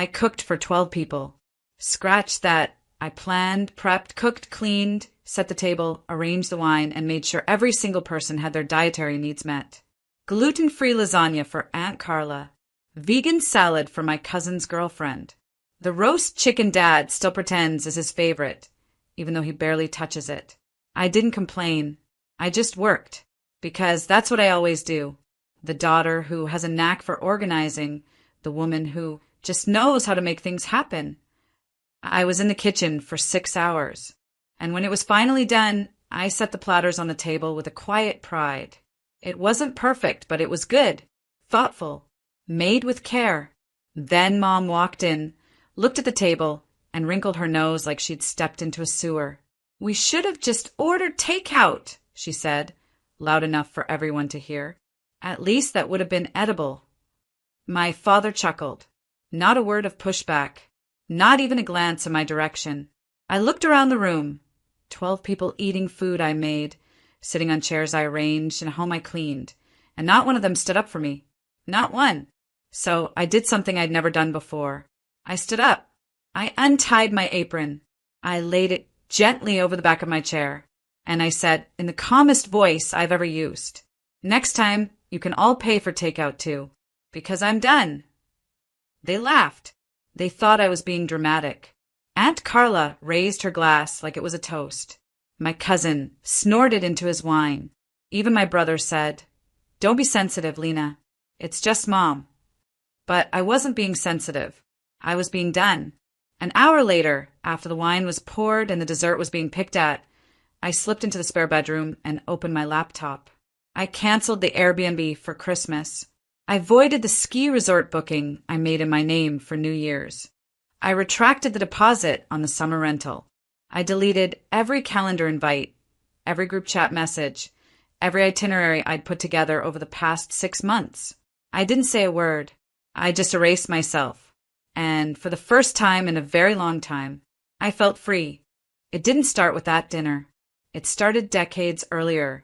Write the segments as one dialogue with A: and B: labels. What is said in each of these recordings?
A: I cooked for 12 people. Scratch that. I planned, prepped, cooked, cleaned, set the table, arranged the wine, and made sure every single person had their dietary needs met. Gluten-free lasagna for Aunt Carla. Vegan salad for my cousin's girlfriend. The roast chicken Dad still pretends is his favorite, even though he barely touches it. I didn't complain. I just worked, because that's what I always do. The daughter who has a knack for organizing, the woman who just knows how to make things happen. I was in the kitchen for 6 hours, and when it was finally done, I set the platters on the table with a quiet pride. It wasn't perfect, but it was good, thoughtful, made with care. Then Mom walked in, looked at the table, and wrinkled her nose like she'd stepped into a sewer. "We should have just ordered takeout," she said, loud enough for everyone to hear. "At least that would have been edible." My father chuckled. Not a word of pushback. Not even a glance in my direction. I looked around the room. 12 people eating food I made, sitting on chairs I arranged, and a home I cleaned. And not one of them stood up for me. Not one. So I did something I'd never done before. I stood up. I untied my apron. I laid it gently over the back of my chair. And I said, in the calmest voice I've ever used, "Next time, you can all pay for takeout too, because I'm done." They laughed. They thought I was being dramatic. Aunt Carla raised her glass like it was a toast. My cousin snorted into his wine. Even my brother said, "Don't be sensitive, Lena. It's just Mom." But I wasn't being sensitive. I was being done. An hour later, after the wine was poured and the dessert was being picked at, I slipped into the spare bedroom and opened my laptop. I canceled the Airbnb for Christmas. I voided the ski resort booking I made in my name for New Year's. I retracted the deposit on the summer rental. I deleted every calendar invite, every group chat message, every itinerary I'd put together over the past 6 months. I didn't say a word. I just erased myself. And for the first time in a very long time, I felt free. It didn't start with that dinner. It started decades earlier,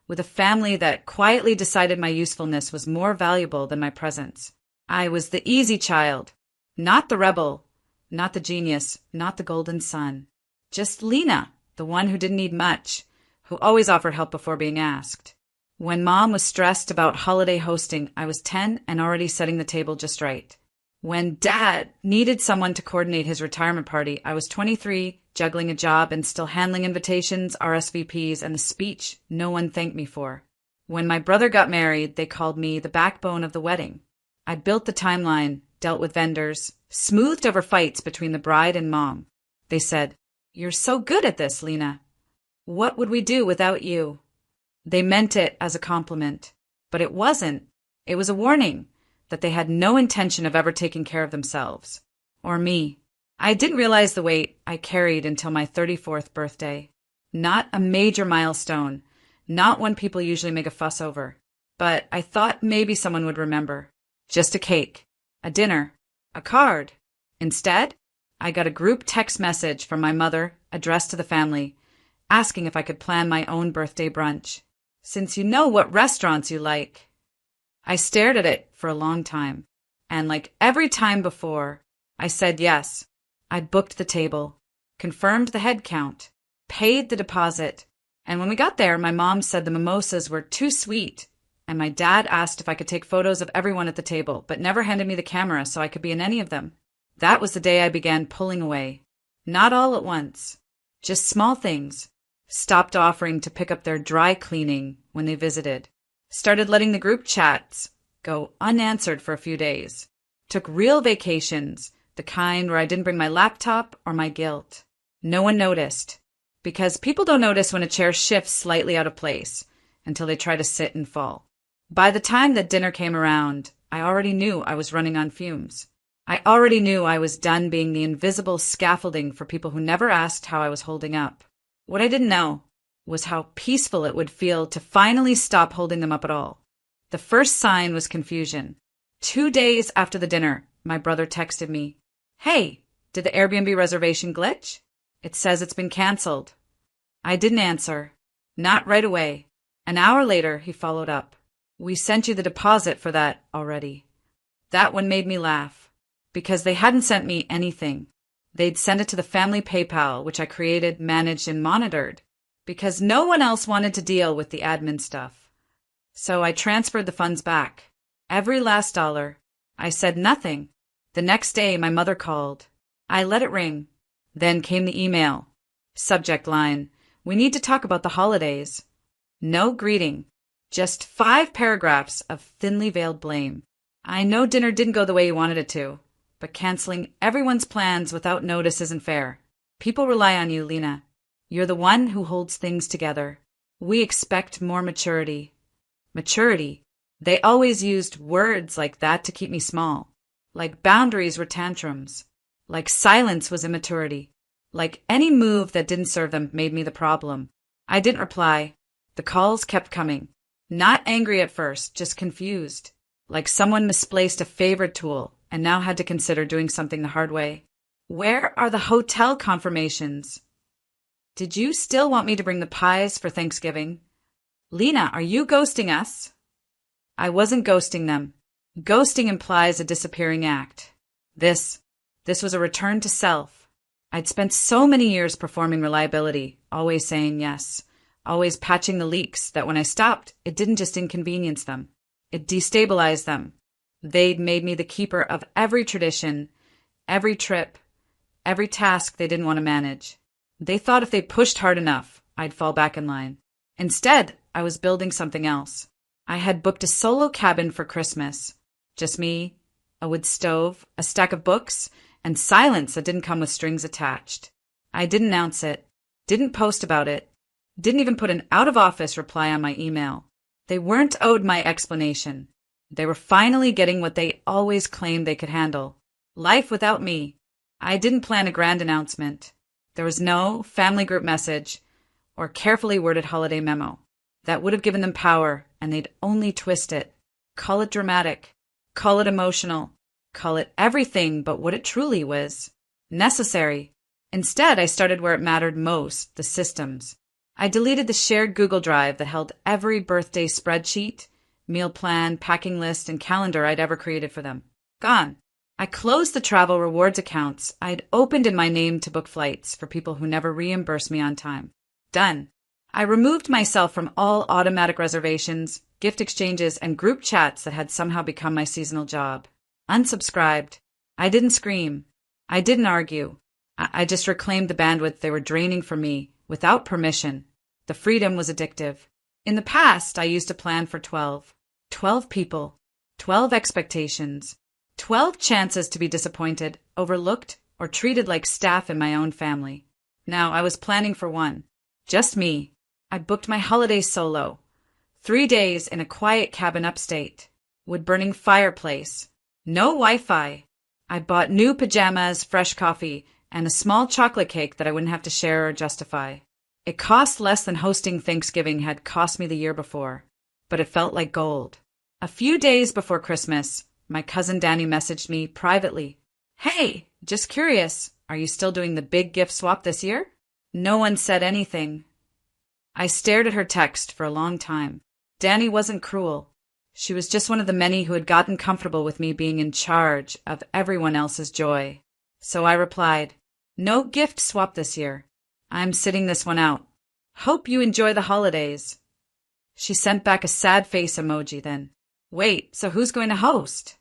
A: with a family that quietly decided my usefulness was more valuable than my presence. I was the easy child, not the rebel, not the genius, not the golden son. Just Lena, the one who didn't need much, who always offered help before being asked. When Mom was stressed about holiday hosting, I was 10 and already setting the table just right. When Dad needed someone to coordinate his retirement party, I was 23, juggling a job and still handling invitations, RSVPs, and the speech no one thanked me for. When my brother got married, they called me the backbone of the wedding. I built the timeline, dealt with vendors, smoothed over fights between the bride and Mom. They said, "You're so good at this, Lena. What would we do without you?" They meant it as a compliment, but it wasn't. It was a warning that they had no intention of ever taking care of themselves. Or me. I didn't realize the weight I carried until my 34th birthday. Not a major milestone, not one people usually make a fuss over. But I thought maybe someone would remember. Just a cake, a dinner, a card. Instead, I got a group text message from my mother addressed to the family, asking if I could plan my own birthday brunch. "Since you know what restaurants you like." I stared at it for a long time, and like every time before, I said yes. I booked the table, confirmed the head count, paid the deposit, and when we got there, my mom said the mimosas were too sweet, and my dad asked if I could take photos of everyone at the table, but never handed me the camera so I could be in any of them. That was the day I began pulling away. Not all at once, just small things. Stopped offering to pick up their dry cleaning when they visited. Started letting the group chats go unanswered for a few days. Took real vacations, the kind where I didn't bring my laptop or my guilt. No one noticed, because people don't notice when a chair shifts slightly out of place until they try to sit and fall. By the time that dinner came around, I already knew I was running on fumes. I already knew I was done being the invisible scaffolding for people who never asked how I was holding up. What I didn't know was how peaceful it would feel to finally stop holding them up at all. The first sign was confusion. 2 days after the dinner, my brother texted me, "Hey, did the Airbnb reservation glitch? It says it's been canceled." I didn't answer. Not right away. An hour later, he followed up. "We sent you the deposit for that already." That one made me laugh. because they hadn't sent me anything. They'd send it to the family PayPal, which I created, managed, and monitored, because no one else wanted to deal with the admin stuff. So I transferred the funds back. Every last dollar. I said nothing. The next day, my mother called. I let it ring. Then came the email. Subject line: "We need to talk about the holidays." No greeting. Just 5 paragraphs of thinly veiled blame. I know dinner didn't go the way you wanted it to, but canceling everyone's plans without notice isn't fair. People rely on you, Lena. You're the one who holds things together. We expect more maturity. Maturity. They always used words like that to keep me small. Like boundaries were tantrums. Like silence was immaturity. Like any move that didn't serve them made me the problem. I didn't reply. The calls kept coming. Not angry at first, just confused. Like someone misplaced a favorite tool and now had to consider doing something the hard way. Where are the hotel confirmations? Did you still want me to bring the pies for Thanksgiving? Lena, are you ghosting us? I wasn't ghosting them. Ghosting implies a disappearing act. This was a return to self. I'd spent so many years performing reliability, always saying yes, always patching the leaks, that when I stopped, it didn't just inconvenience them. It destabilized them. They'd made me the keeper of every tradition, every trip, every task they didn't want to manage. They thought if they pushed hard enough, I'd fall back in line. Instead, I was building something else. I had booked a solo cabin for Christmas. Just me, a wood stove, a stack of books, and silence that didn't come with strings attached. I didn't announce it, didn't post about it, didn't even put an out-of-office reply on my email. They weren't owed my explanation. They were finally getting what they always claimed they could handle. Life without me. I didn't plan a grand announcement. There was no family group message or carefully worded holiday memo. That would have given them power, and they'd only twist it. Call it dramatic. Call it emotional. Call it everything but what it truly was. Necessary. Instead, I started where it mattered most, the systems. I deleted the shared Google Drive that held every birthday spreadsheet, meal plan, packing list, and calendar I'd ever created for them. Gone. I closed the travel rewards accounts I'd opened in my name to book flights for people who never reimbursed me on time. Done. I removed myself from all automatic reservations, gift exchanges, and group chats that had somehow become my seasonal job. Unsubscribed. I didn't scream. I didn't argue. I just reclaimed the bandwidth they were draining from me without permission. The freedom was addictive. In the past, I used a plan for 12. 12 people. 12 expectations. 12 chances to be disappointed, overlooked, or treated like staff in my own family. Now I was planning for one. Just me. I booked my holiday solo. 3 days in a quiet cabin upstate. Wood-burning fireplace. No Wi-Fi. I bought new pajamas, fresh coffee, and a small chocolate cake that I wouldn't have to share or justify. It cost less than hosting Thanksgiving had cost me the year before, but it felt like gold. A few days before Christmas, my cousin Danny messaged me privately. "Hey, just curious, are you still doing the big gift swap this year?" No one said anything. I stared at her text for a long time. Danny wasn't cruel. She was just one of the many who had gotten comfortable with me being in charge of everyone else's joy. So I replied, "No gift swap this year. I'm sitting this one out. Hope you enjoy the holidays." She sent back a sad face emoji then. "Wait, so who's going to host?"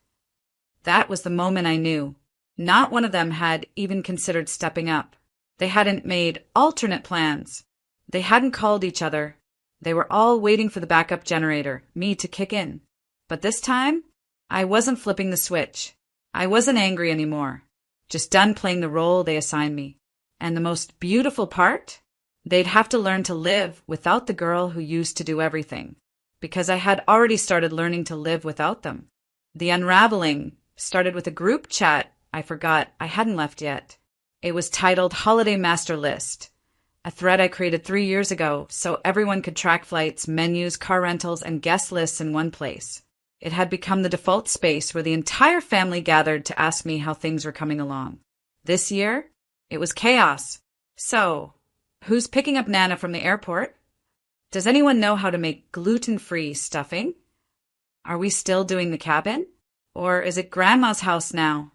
A: That was the moment I knew. Not one of them had even considered stepping up. They hadn't made alternate plans. They hadn't called each other. They were all waiting for the backup generator, me, to kick in. But this time, I wasn't flipping the switch. I wasn't angry anymore. Just done playing the role they assigned me. And the most beautiful part? They'd have to learn to live without the girl who used to do everything. Because I had already started learning to live without them. The unraveling started with a group chat I forgot I hadn't left yet. It was titled Holiday Master List, a thread I created 3 years ago so everyone could track flights, menus, car rentals, and guest lists in one place. It had become the default space where the entire family gathered to ask me how things were coming along. This year, it was chaos. So, who's picking up Nana from the airport? Does anyone know how to make gluten-free stuffing? Are we still doing the cabin? Or is it Grandma's house now?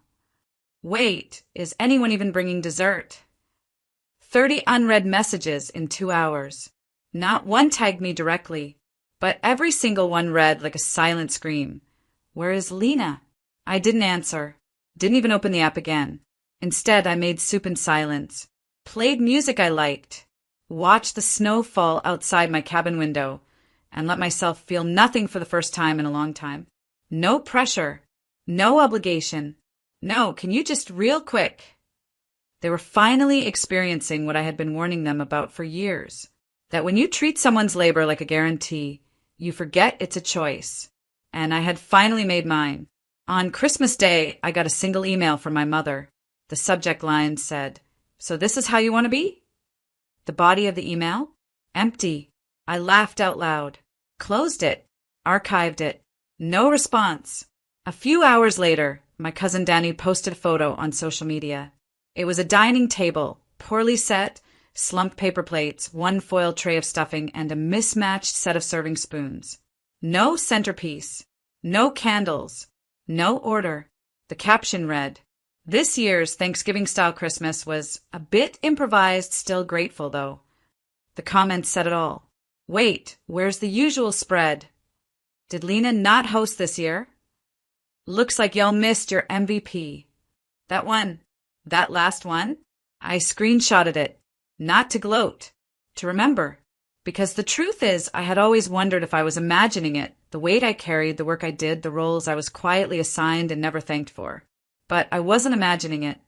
A: Wait, is anyone even bringing dessert? 30 unread messages in 2 hours. Not one tagged me directly, but every single one read like a silent scream. Where is Lena? I didn't answer. Didn't even open the app again. Instead, I made soup in silence. Played music I liked. Watched the snow fall outside my cabin window, and let myself feel nothing for the first time in a long time. No pressure. No obligation. No, can you just real quick? They were finally experiencing what I had been warning them about for years. That when you treat someone's labor like a guarantee, you forget it's a choice. And I had finally made mine. On Christmas Day, I got a single email from my mother. The subject line said, "So this is how you want to be?" The body of the email? Empty. I laughed out loud. Closed it. Archived it. No response. A few hours later, my cousin Danny posted a photo on social media. It was a dining table, poorly set, slumped paper plates, one foil tray of stuffing, and a mismatched set of serving spoons. No centerpiece. No candles. No order. The caption read, "This year's Thanksgiving-style Christmas was a bit improvised, still grateful, though." The comment said it all. Wait, where's the usual spread? Did Lena not host this year? Looks like y'all missed your MVP. That one. That last one? I screenshotted it. Not to gloat. To remember. Because the truth is, I had always wondered if I was imagining it, the weight I carried, the work I did, the roles I was quietly assigned and never thanked for. But I wasn't imagining it.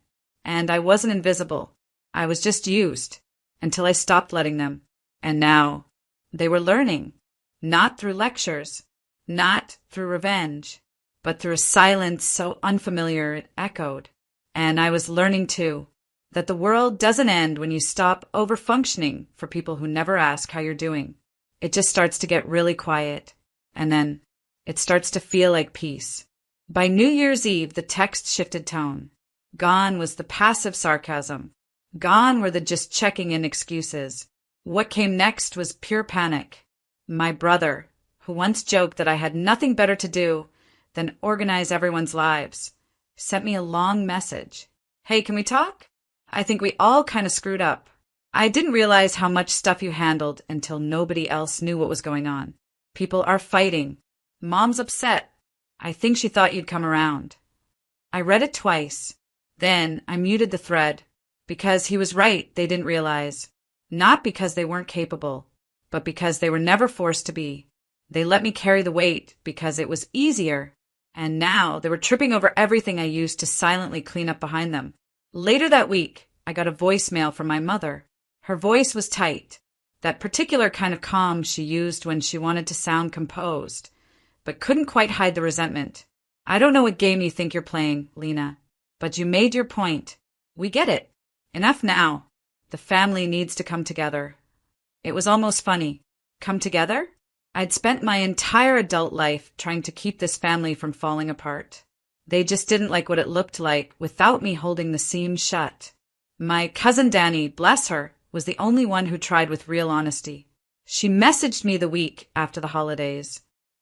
A: And I wasn't invisible. I was just used. Until I stopped letting them. And now, they were learning. Not through lectures. Not through revenge. But through a silence so unfamiliar it echoed. And I was learning too, that the world doesn't end when you stop over-functioning for people who never ask how you're doing. It just starts to get really quiet. And then it starts to feel like peace. By New Year's Eve, the text shifted tone. Gone was the passive sarcasm. Gone were the just checking in excuses. What came next was pure panic. My brother, who once joked that I had nothing better to do than organize everyone's lives, sent me a long message. "Hey, can we talk? I think we all kind of screwed up. I didn't realize how much stuff you handled until nobody else knew what was going on. People are fighting. Mom's upset. I think she thought you'd come around." I read it twice. Then I muted the thread. Because he was right, they didn't realize. Not because they weren't capable, but because they were never forced to be. They let me carry the weight because it was easier. And now they were tripping over everything I used to silently clean up behind them. Later that week, I got a voicemail from my mother. Her voice was tight, that particular kind of calm she used when she wanted to sound composed, but couldn't quite hide the resentment. "I don't know what game you think you're playing, Lena, but you made your point. We get it. Enough now. The family needs to come together." It was almost funny. Come together? I'd spent my entire adult life trying to keep this family from falling apart. They just didn't like what it looked like without me holding the seams shut. My cousin Danny, bless her, was the only one who tried with real honesty. She messaged me the week after the holidays.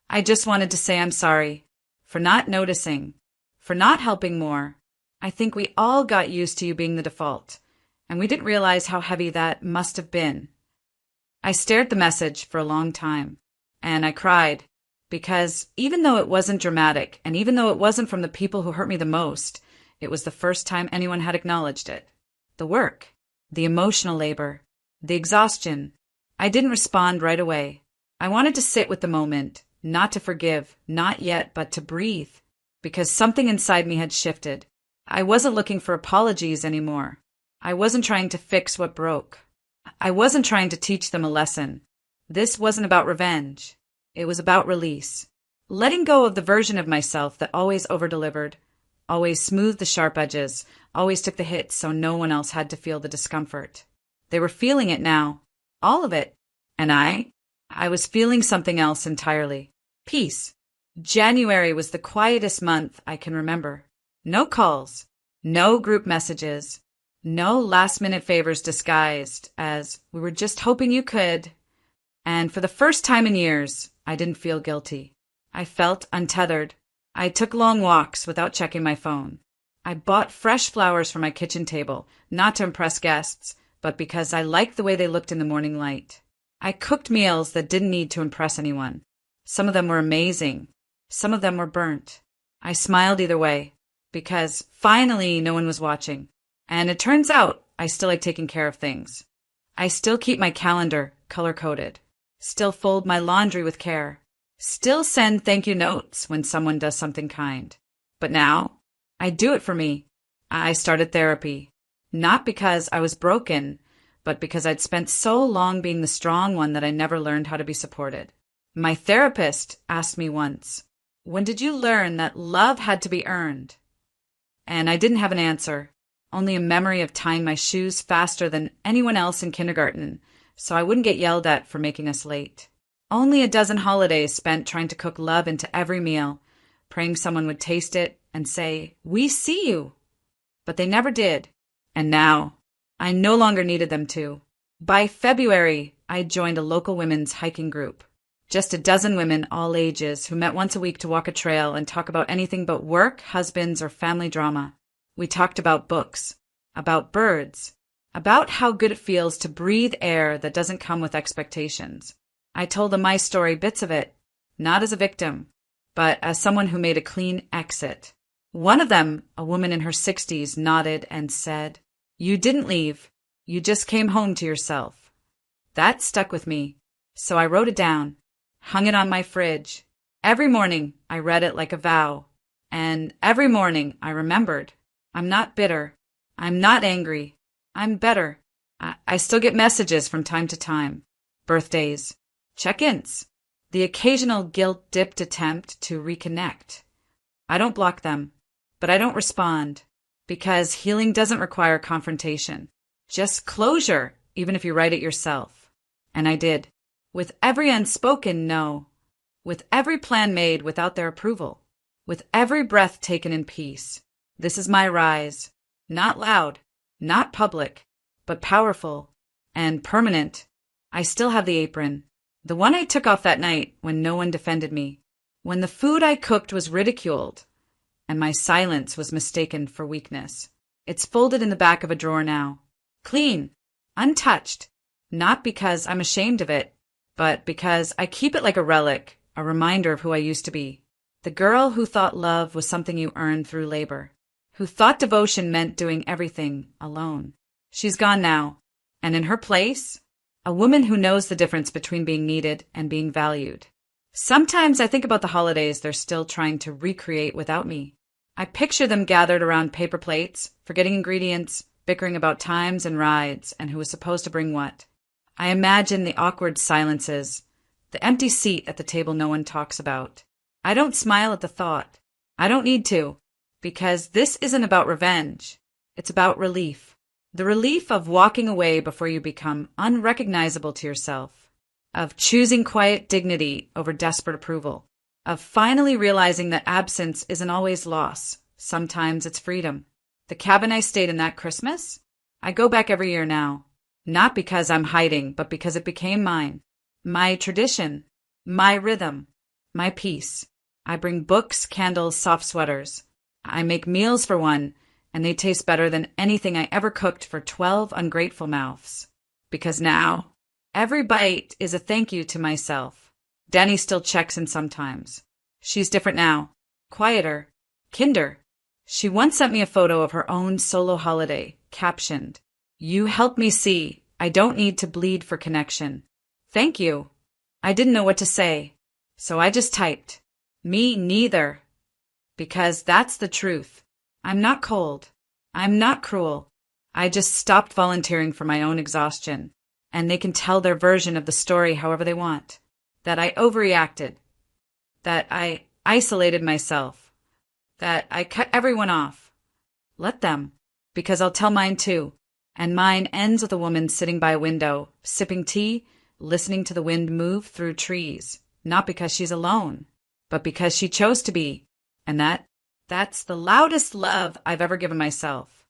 A: "I just wanted to say I'm sorry. For not noticing. For not helping more. I think we all got used to you being the default. And we didn't realize how heavy that must have been." I stared at the message for a long time. And I cried, because even though it wasn't dramatic, and even though it wasn't from the people who hurt me the most, it was the first time anyone had acknowledged it. The work, the emotional labor, the exhaustion. I didn't respond right away. I wanted to sit with the moment, not to forgive, not yet, but to breathe, because something inside me had shifted. I wasn't looking for apologies anymore. I wasn't trying to fix what broke. I wasn't trying to teach them a lesson. This wasn't about revenge. It was about release. Letting go of the version of myself that always over-delivered, always smoothed the sharp edges, always took the hits so no one else had to feel the discomfort. They were feeling it now. All of it. And I was feeling something else entirely. Peace. January was the quietest month I can remember. No calls. No group messages. No last-minute favors disguised as, "We were just hoping you could." And for the first time in years, I didn't feel guilty. I felt untethered. I took long walks without checking my phone. I bought fresh flowers for my kitchen table, not to impress guests, but because I liked the way they looked in the morning light. I cooked meals that didn't need to impress anyone. Some of them were amazing. Some of them were burnt. I smiled either way, because finally no one was watching. And it turns out I still like taking care of things. I still keep my calendar color-coded. Still fold my laundry with care. Still send thank you notes when someone does something kind. But now, I do it for me. I started therapy. Not because I was broken, but because I'd spent so long being the strong one that I never learned how to be supported. My therapist asked me once, "When did you learn that love had to be earned?" And I didn't have an answer, only a memory of tying my shoes faster than anyone else in kindergarten, so I wouldn't get yelled at for making us late. Only a dozen holidays spent trying to cook love into every meal, praying someone would taste it and say, "We see you." But they never did. And now, I no longer needed them to. By February, I joined a local women's hiking group. Just a dozen women, all ages, who met once a week to walk a trail and talk about anything but work, husbands, or family drama. We talked about books, about birds, about how good it feels to breathe air that doesn't come with expectations. I told them my story, bits of it, not as a victim, but as someone who made a clean exit. One of them, a woman in her 60s, nodded and said, "You didn't leave. You just came home to yourself." That stuck with me, so I wrote it down, hung it on my fridge. Every morning, I read it like a vow. And every morning, I remembered. I'm not bitter. I'm not angry. I'm better. I still get messages from time to time. Birthdays. Check-ins. The occasional guilt-dipped attempt to reconnect. I don't block them, but I don't respond, because healing doesn't require confrontation. Just closure, even if you write it yourself. And I did. With every unspoken no. With every plan made without their approval. With every breath taken in peace. This is my rise. Not loud, not public, but powerful and permanent. I still have the apron. The one I took off that night when no one defended me. When the food I cooked was ridiculed and my silence was mistaken for weakness. It's folded in the back of a drawer now. Clean, untouched, not because I'm ashamed of it, but because I keep it like a relic, a reminder of who I used to be. The girl who thought love was something you earned through labor, who thought devotion meant doing everything alone. She's gone now, and in her place, a woman who knows the difference between being needed and being valued. Sometimes I think about the holidays they're still trying to recreate without me. I picture them gathered around paper plates, forgetting ingredients, bickering about times and rides, and who was supposed to bring what. I imagine the awkward silences, the empty seat at the table no one talks about. I don't smile at the thought. I don't need to, because this isn't about revenge. It's about relief. The relief of walking away before you become unrecognizable to yourself, of choosing quiet dignity over desperate approval, of finally realizing that absence isn't always loss. Sometimes it's freedom. The cabin I stayed in that Christmas, I go back every year now, not because I'm hiding, but because it became mine. My tradition, my rhythm, my peace. I bring books, candles, soft sweaters. I make meals for one, and they taste better than anything I ever cooked for 12 ungrateful mouths. Because now, every bite is a thank you to myself. Danny still checks in sometimes. She's different now. Quieter. Kinder. She once sent me a photo of her own solo holiday, captioned, "You help me see I don't need to bleed for connection." Thank you. I didn't know what to say, so I just typed, "Me neither." Because that's the truth. I'm not cold. I'm not cruel. I just stopped volunteering for my own exhaustion, and they can tell their version of the story however they want. That I overreacted. That I isolated myself. That I cut everyone off. Let them, because I'll tell mine too. And mine ends with a woman sitting by a window, sipping tea, listening to the wind move through trees, not because she's alone, but because she chose to be. And that's the loudest love I've ever given myself.